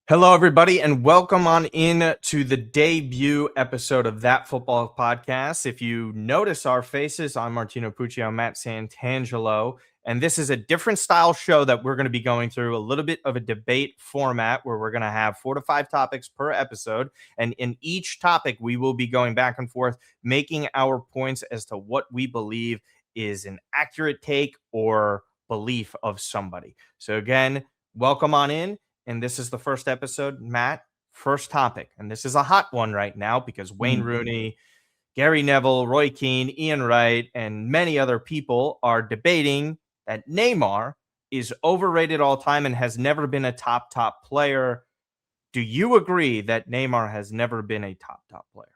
Hello, everybody, and welcome on in to the debut episode of That Football Podcast. If you notice our faces, I'm Martino and Matt Santangelo, and this is a different style show that we're going to be going through a little bit of a debate format where we're going to have 4 to 5 topics per episode. And in each topic, we will be going back and forth, making our points as to what we believe is an accurate take or belief of somebody. So again, welcome on in. And this is the first episode, Matt, first topic. And this is a hot one right now because Wayne Rooney, Gary Neville, Roy Keane, Ian Wright, and many other people are debating that Neymar is overrated all time and has never been a top player. Do you agree that Neymar has never been a top player?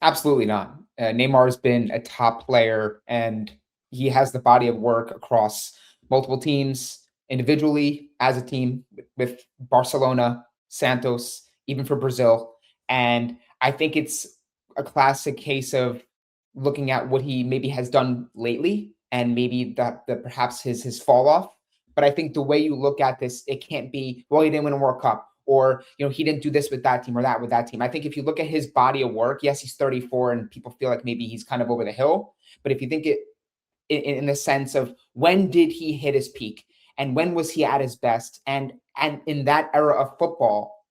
Absolutely not. Neymar has been a top player, and he has the body of work across multiple teams, individually, as a team, with Barcelona, Santos, even for Brazil. And I think it's a classic case of looking at what he maybe has done lately and maybe that perhaps his fall off. But I think the way you look at this, it can't be, well, he didn't win a World Cup, or he didn't do this with that team or that with that team. I think if you look at his body of work, yes, he's 34 and people feel like maybe he's kind of over the hill. But if you think it in the sense of when did he hit his peak and when was he at his best, and in that era of football,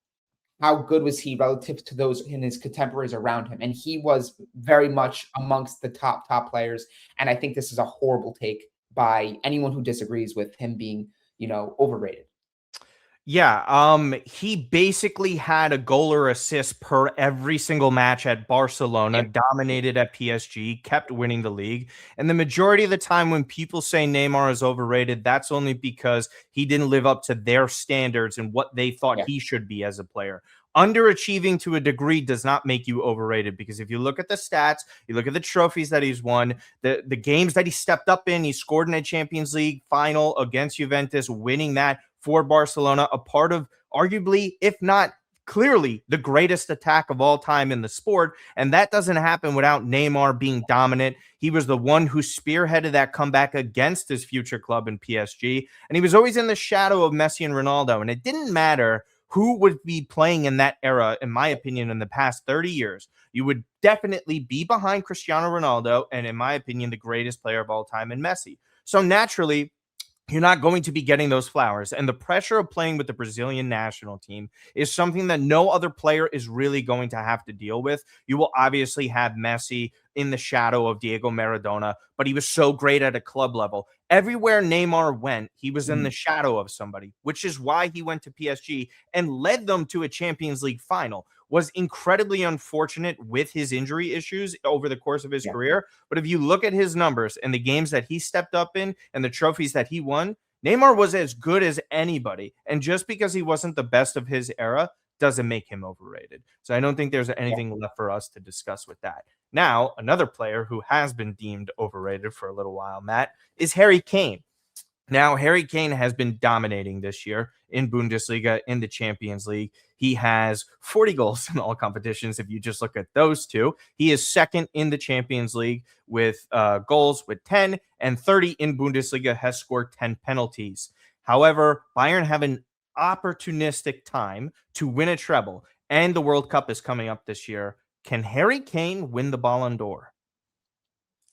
how good was he relative to those in his contemporaries around him? And he was very much amongst the top players. And I think this is a horrible take by anyone who disagrees with him being, overrated. Yeah, he basically had a goal or assist per every single match at Barcelona, dominated at PSG, kept winning the league. And the majority of the time when people say Neymar is overrated, that's only because he didn't live up to their standards and what they thought he should be as a player. Underachieving to a degree does not make you overrated, because if you look at the stats, you look at the trophies that he's won, the games that he stepped up in, he scored in a Champions League final against Juventus, winning that for Barcelona, a part of arguably, if not clearly, the greatest attack of all time in the sport. And that doesn't happen without Neymar being dominant. He was the one who spearheaded that comeback against his future club in PSG. And he was always in the shadow of Messi and Ronaldo. And it didn't matter who would be playing in that era, in my opinion, in the past 30 years. You would definitely be behind Cristiano Ronaldo and, in my opinion, the greatest player of all time in Messi. So naturally, you're not going to be getting those flowers. And the pressure of playing with the Brazilian national team is something that no other player is really going to have to deal with. You will obviously have Messi in the shadow of Diego Maradona, but he was so great at a club level. Everywhere Neymar went, he was in the shadow of somebody, which is why he went to PSG and led them to a Champions League final. Was incredibly unfortunate with his injury issues over the course of his career. But if you look at his numbers and the games that he stepped up in and the trophies that he won, Neymar was as good as anybody. And just because he wasn't the best of his era doesn't make him overrated. So I don't think there's anything left for us to discuss with that. Now, another player who has been deemed overrated for a little while, Matt, is Harry Kane. Now, Harry Kane has been dominating this year in Bundesliga, in the Champions League. He has 40 goals in all competitions. If you just look at those two, he is second in the Champions League with goals with 10, and 30 in Bundesliga, has scored 10 penalties. However, Bayern have an opportunistic time to win a treble, and the World Cup is coming up this year. Can Harry Kane win the Ballon d'Or?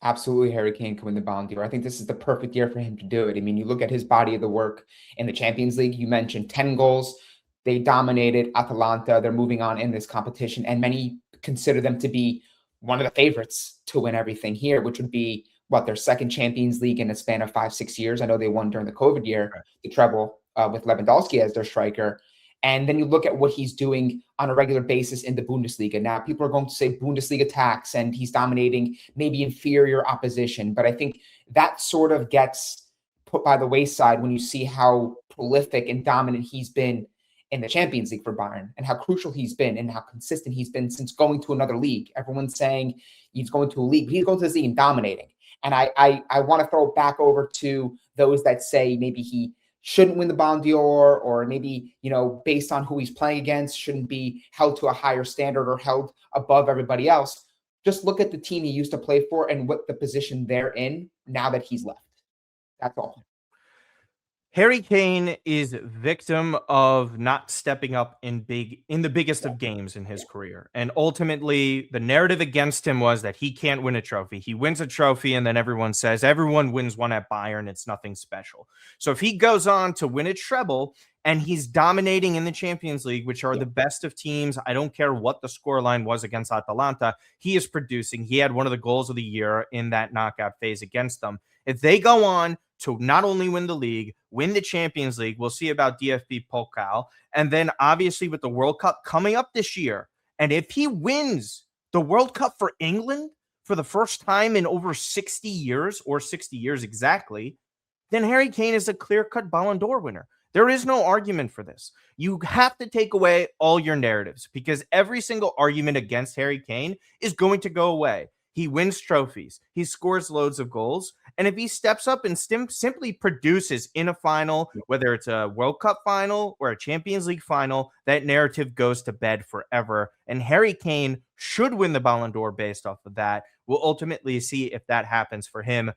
Absolutely, Harry Kane can win the Ballon d'Or. I think this is the perfect year for him to do it. I mean, you look at his body of the work in the Champions League. You mentioned 10 goals. They dominated Atalanta. They're moving on in this competition, and many consider them to be one of the favorites to win everything here, which would be their second Champions League in a span of 5-6 years. I know they won during the COVID year, the treble with Lewandowski as their striker. And then you look at what he's doing on a regular basis in the Bundesliga. Now, people are going to say Bundesliga tax and he's dominating maybe inferior opposition. But I think that sort of gets put by the wayside when you see how prolific and dominant he's been in the Champions League for Bayern, and how crucial he's been and how consistent he's been since going to another league. Everyone's saying he's going to a league, but he's going to this league and dominating. And I want to throw it back over to those that say maybe he shouldn't win the Ballon d'Or, or maybe, based on who he's playing against, shouldn't be held to a higher standard or held above everybody else. Just look at the team he used to play for and what the position they're in now that he's left. That's all. Harry Kane is victim of not stepping up in the biggest Yeah, of games in his yeah, career. And ultimately, the narrative against him was that he can't win a trophy. He wins a trophy, and then everyone says everyone wins one at Bayern. It's nothing special. So if he goes on to win a treble and he's dominating in the Champions League, which are yeah. the best of teams, I don't care what the scoreline was against Atalanta, he is producing. He had one of the goals of the year in that knockout phase against them. If they go on to not only win the league, win the Champions League. We'll see about DFB Pokal. And then obviously with the World Cup coming up this year. And if he wins the World Cup for England for the first time in over 60 years, or 60 years exactly, then Harry Kane is a clear-cut Ballon d'Or winner. There is no argument for this. You have to take away all your narratives because every single argument against Harry Kane is going to go away. He wins trophies. He scores loads of goals. And if he steps up and simply produces in a final, whether it's a World Cup final or a Champions League final, that narrative goes to bed forever. And Harry Kane should win the Ballon d'Or based off of that. We'll ultimately see if that happens for him,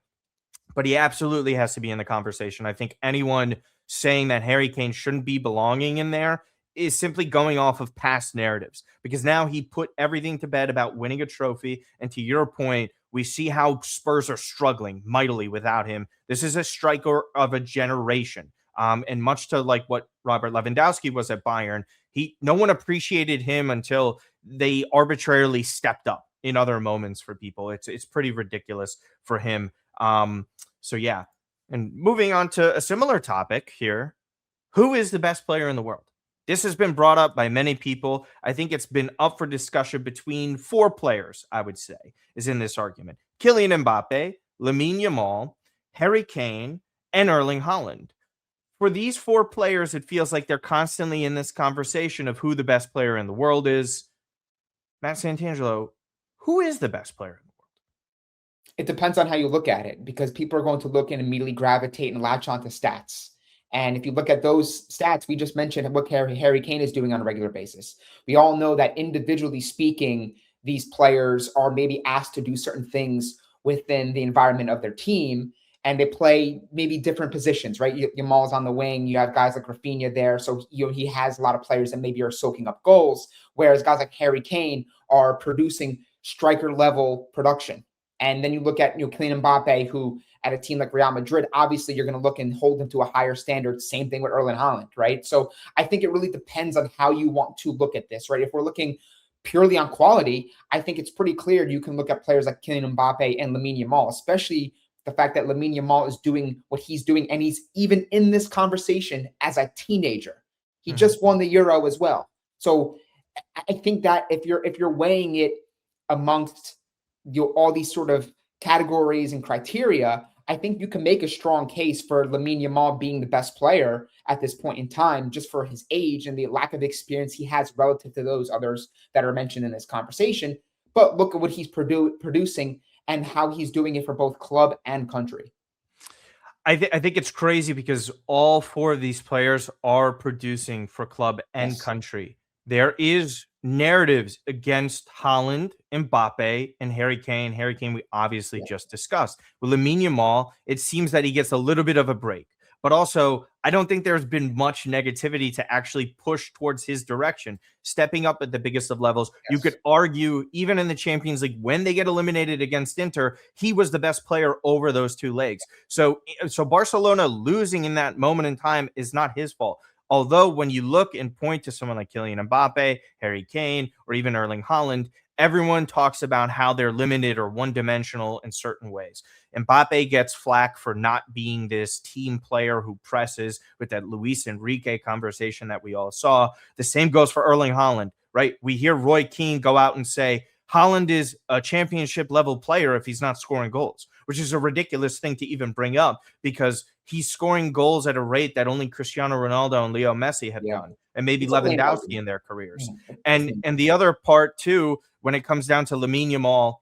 but he absolutely has to be in the conversation. I think anyone saying that Harry Kane shouldn't be belonging in there is simply going off of past narratives because now he put everything to bed about winning a trophy. And to your point, we see how Spurs are struggling mightily without him. This is a striker of a generation. And much to like what Robert Lewandowski was at Bayern, no one appreciated him until they arbitrarily stepped up in other moments for people. It's pretty ridiculous for him. So yeah. And moving on to a similar topic here. Who is the best player in the world? This has been brought up by many people. I think it's been up for discussion between four players, I would say, is in this argument. Kylian Mbappe, Lamine Yamal, Harry Kane, and Erling Haaland. For these four players, it feels like they're constantly in this conversation of who the best player in the world is. Matt Santangelo, who is the best player in the world? It depends on how you look at it because people are going to look and immediately gravitate and latch onto stats. And if you look at those stats, we just mentioned what Harry Kane is doing on a regular basis. We all know that individually speaking, these players are maybe asked to do certain things within the environment of their team, and they play maybe different positions, right? Yamal's on the wing. You have guys like Rafinha there, so he has a lot of players that maybe are soaking up goals, whereas guys like Harry Kane are producing striker level production. And then you look at Kylian Mbappe, who at a team like Real Madrid, obviously you're going to look and hold him to a higher standard. Same thing with Erling Haaland, right? So I think it really depends on how you want to look at this, right? If we're looking purely on quality, I think it's pretty clear you can look at players like Kylian Mbappe and Lamine Yamal, especially the fact that Lamine Yamal is doing what he's doing, and he's even in this conversation as a teenager. He just won the Euro as well. So I think that if you're weighing it amongst all these sort of categories and criteria, I think you can make a strong case for Lamine Yamal being the best player at this point in time, just for his age and the lack of experience he has relative to those others that are mentioned in this conversation. But look at what he's producing and how he's doing it for both club and country. I think it's crazy because all four of these players are producing for club and Yes. country. There is narratives against Haaland, Mbappe, and Harry Kane. Harry Kane, we obviously Yeah. just discussed. With Lamine Yamal, it seems that he gets a little bit of a break. But also, I don't think there's been much negativity to actually push towards his direction. Stepping up at the biggest of levels, you Yes. could argue, even in the Champions League, when they get eliminated against Inter, he was the best player over those two legs. So Barcelona losing in that moment in time is not his fault. Although when you look and point to someone like Kylian Mbappe, Harry Kane, or even Erling Haaland, everyone talks about how they're limited or one-dimensional in certain ways. Mbappe gets flack for not being this team player who presses with that Luis Enrique conversation that we all saw. The same goes for Erling Haaland, right? We hear Roy Keane go out and say, Haaland is a championship level player if he's not scoring goals, which is a ridiculous thing to even bring up because he's scoring goals at a rate that only Cristiano Ronaldo and Leo Messi have Yeah. done, and maybe It's a lame Lewandowski argument. in their careers. Yeah. And the other part too, when it comes down to Lamine Yamal,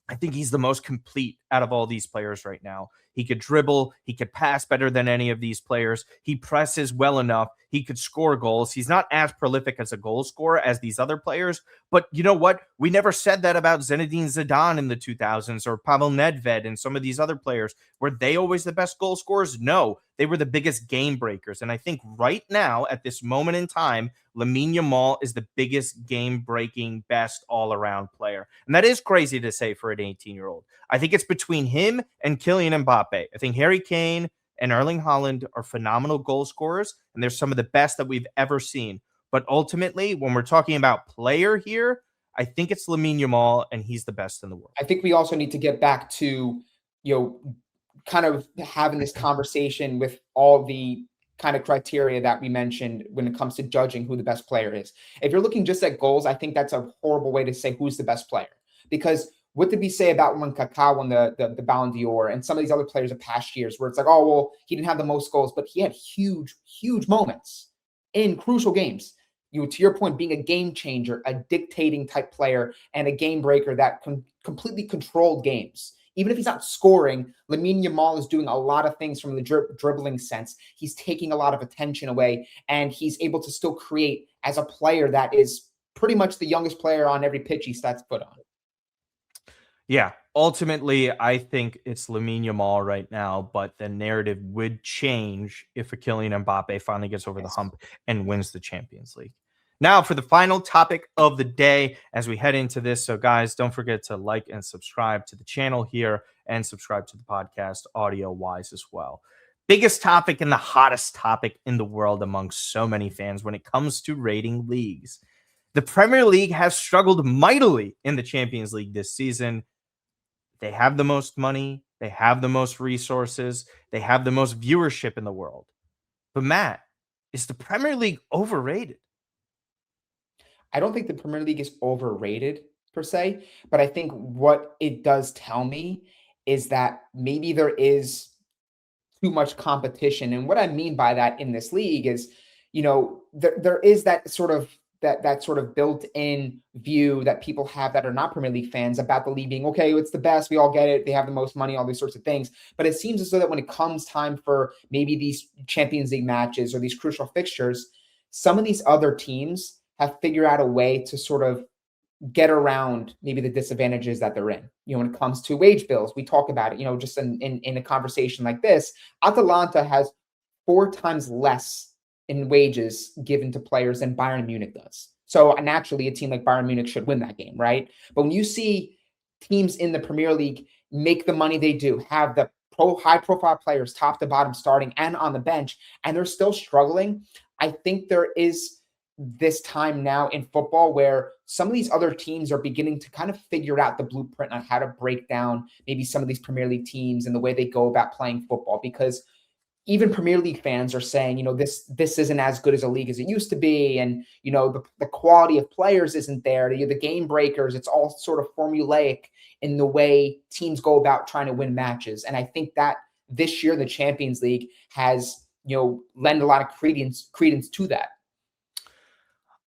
I think he's the most complete out of all these players right now. He could dribble. He could pass better than any of these players. He presses well enough. He could score goals. He's not as prolific as a goal scorer as these other players. But you know what? We never said that about Zinedine Zidane in the 2000s or Pavel Nedved and some of these other players. Were they always the best goal scorers? No. they were the biggest game breakers. And I think right now, at this moment in time, Lamine Yamal is the biggest game breaking, best all around player. And that is crazy to say for an 18-year-old. I think it's between him and Kylian Mbappe. I think Harry Kane and Erling Haaland are phenomenal goal scorers, and they're some of the best that we've ever seen. But ultimately, when we're talking about player here, I think it's Lamine Yamal, and he's the best in the world. I think we also need to get back to, kind of having this conversation with all the kind of criteria that we mentioned when it comes to judging who the best player is. If you're looking just at goals, I think that's a horrible way to say who's the best player. Because what did we say about when Kaká won the Ballon d'Or and some of these other players of past years where it's like, oh, well, he didn't have the most goals, but he had huge, huge moments in crucial games. To your point, being a game changer, a dictating type player, and a game breaker that completely controlled games. Even if he's not scoring, Lamine Yamal is doing a lot of things from the dribbling sense. He's taking a lot of attention away, and he's able to still create as a player that is pretty much the youngest player on every pitch he sets foot on. Yeah, ultimately, I think it's Lamine Yamal right now, but the narrative would change if a Kylian Mbappe finally gets over the hump and wins the Champions League. Now, for the final topic of the day as we head into this. So, guys, don't forget to like and subscribe to the channel here and subscribe to the podcast audio-wise as well. Biggest topic and the hottest topic in the world among so many fans when it comes to rating leagues. The Premier League has struggled mightily in the Champions League this season. They have the most money. They have the most resources. They have the most viewership in the world. But Matt, is the Premier League overrated? I don't think the Premier League is overrated per se, but I think what it does tell me is that maybe there is too much competition. And what I mean by that in this league is, there is that sort of built-in view that people have that are not Premier League fans about the league being, okay, it's the best, we all get it, they have the most money, all these sorts of things. But it seems as though that when it comes time for maybe these Champions League matches or these crucial fixtures, some of these other teams have figured out a way to sort of get around maybe the disadvantages that they're in. When it comes to wage bills, we talk about it, just in a conversation like this. Atalanta has 4 times less in wages given to players than Bayern Munich does. So naturally, a team like Bayern Munich should win that game, right? But when you see teams in the Premier League make the money they do, have the high-profile players top to bottom starting and on the bench, and they're still struggling, I think there is this time now in football where some of these other teams are beginning to kind of figure out the blueprint on how to break down maybe some of these Premier League teams and the way they go about playing football, because even Premier League fans are saying, this isn't as good as a league as it used to be. And, the quality of players isn't there. The game breakers, it's all sort of formulaic in the way teams go about trying to win matches. And I think that this year, the Champions League has, lend a lot of credence to that.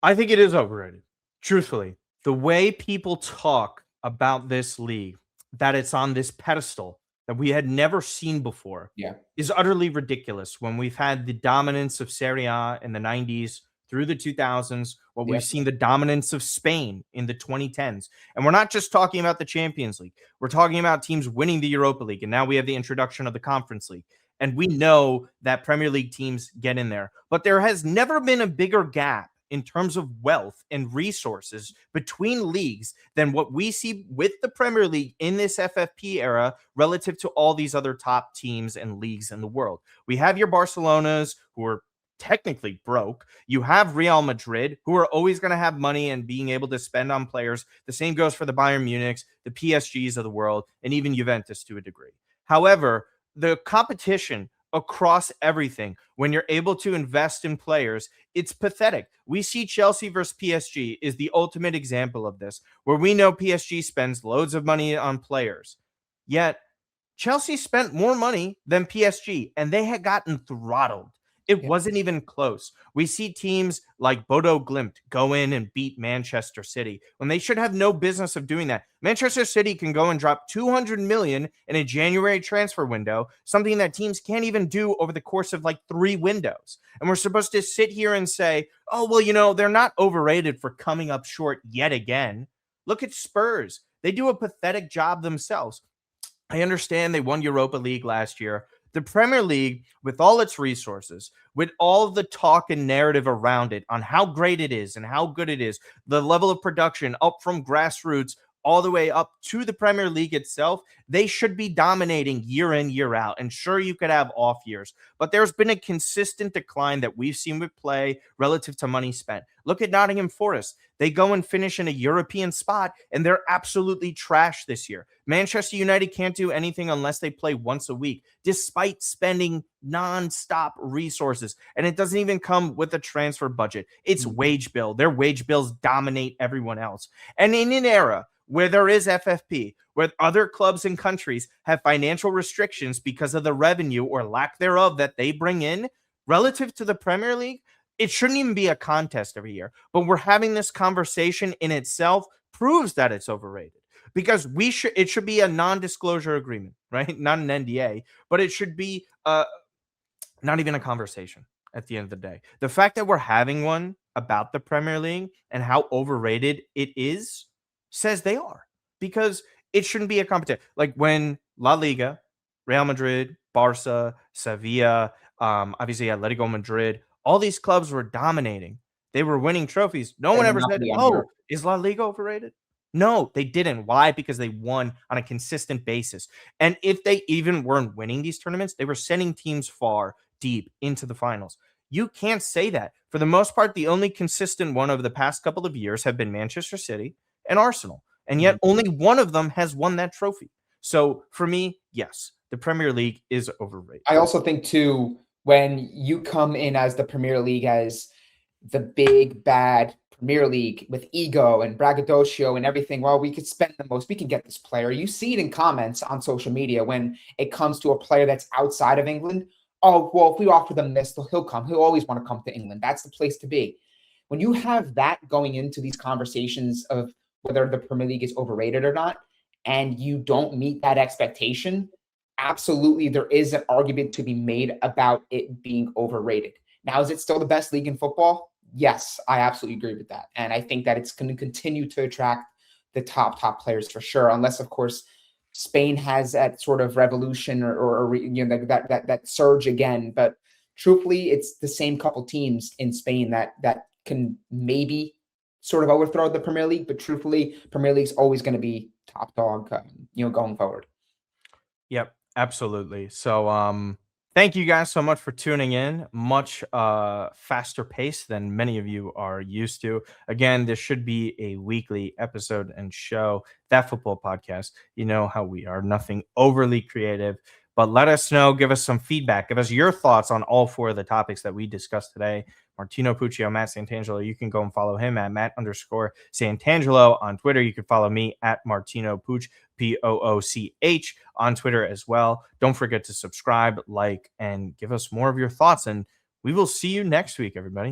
I think it is overrated. Truthfully, the way people talk about this league, that it's on this pedestal that we had never seen before, is utterly ridiculous. When we've had the dominance of Serie A in the 90s through the 2000s, we've seen the dominance of Spain in the 2010s. And we're not just talking about the Champions League. We're talking about teams winning the Europa League. And now we have the introduction of the Conference League. And we know that Premier League teams get in there. But there has never been a bigger gap in terms of wealth and resources between leagues than what we see with the Premier League in this FFP era relative to all these other top teams and leagues in the world. We have your Barcelonas, who are technically broke. You have Real Madrid, who are always going to have money and being able to spend on players. The same goes for the Bayern Munichs, the PSGs of the world, and even Juventus to a degree. However, the competition across everything, when you're able to invest in players, it's pathetic. We see Chelsea versus PSG is the ultimate example of this, where we know PSG spends loads of money on players, yet Chelsea spent more money than PSG, and they had gotten throttled. It wasn't even close. We see teams like Bodo Glimt go in and beat Manchester City when they should have no business of doing that. Manchester City can go and drop 200 million in a January transfer window, something that teams can't even do over the course of like 3 windows. And we're supposed to sit here and say, oh, well, they're not overrated for coming up short yet again. Look at Spurs. They do a pathetic job themselves. I understand they won Europa League last year. The Premier League, with all its resources, with all the talk and narrative around it on how great it is and how good it is, the level of production up from grassroots all the way up to the Premier League itself, they should be dominating year in, year out. And sure, you could have off years, but there's been a consistent decline that we've seen with play relative to money spent. Look at Nottingham Forest. They go and finish in a European spot, and they're absolutely trash this year. Manchester United can't do anything unless they play once a week, despite spending nonstop resources. And it doesn't even come with a transfer budget. It's wage bill. Their wage bills dominate everyone else. And in an era where there is FFP, where other clubs and countries have financial restrictions because of the revenue or lack thereof that they bring in relative to the Premier League, it shouldn't even be a contest every year. But we're having this conversation in itself proves that it's overrated, because it should be a non-disclosure agreement, right? Not an NDA, but it should be not even a conversation at the end of the day. The fact that we're having one about the Premier League and how overrated it is says they are, because it shouldn't be a competition. Like when La Liga, Real Madrid, Barca, Sevilla, obviously Atletico Madrid, all these clubs were dominating. They were winning trophies. No one ever said, "Oh, is La Liga overrated?" No, they didn't. Why? Because they won on a consistent basis. And if they even weren't winning these tournaments, they were sending teams far deep into the finals. You can't say that. For the most part, the only consistent one over the past couple of years have been Manchester City and Arsenal. And yet only one of them has won that trophy. So for me, yes, the Premier League is overrated. I also think too, when you come in as the Premier League as the big bad Premier League with ego and braggadocio and everything, well, we could spend the most, we can get this player. You see it in comments on social media when it comes to a player that's outside of England. Oh, well, if we offer them this, he'll come. He'll always want to come to England. That's the place to be. When you have that going into these conversations of whether the Premier League is overrated or not, and you don't meet that expectation, absolutely there is an argument to be made about it being overrated. Now, is it still the best league in football? Yes, I absolutely agree with that. And I think that it's going to continue to attract the top players for sure, unless, of course, Spain has that sort of revolution or you know, that surge again. But truthfully, it's the same couple teams in Spain that can maybe sort of overthrow the Premier League. But truthfully, Premier League's always going to be top dog, going forward. Yep, absolutely. So, thank you guys so much for tuning in. Much faster pace than many of you are used to. Again, this should be a weekly episode and show. That Football Podcast, you know how we are. Nothing overly creative, but let us know. Give us some feedback. Give us your thoughts on all four of the topics that we discussed today. Martino Puccio, Matt Santangelo. You can go and follow him at Matt_Santangelo on Twitter. You can follow me at Martino Puch, Pooch, on Twitter as well. Don't forget to subscribe, like, and give us more of your thoughts. And we will see you next week, everybody.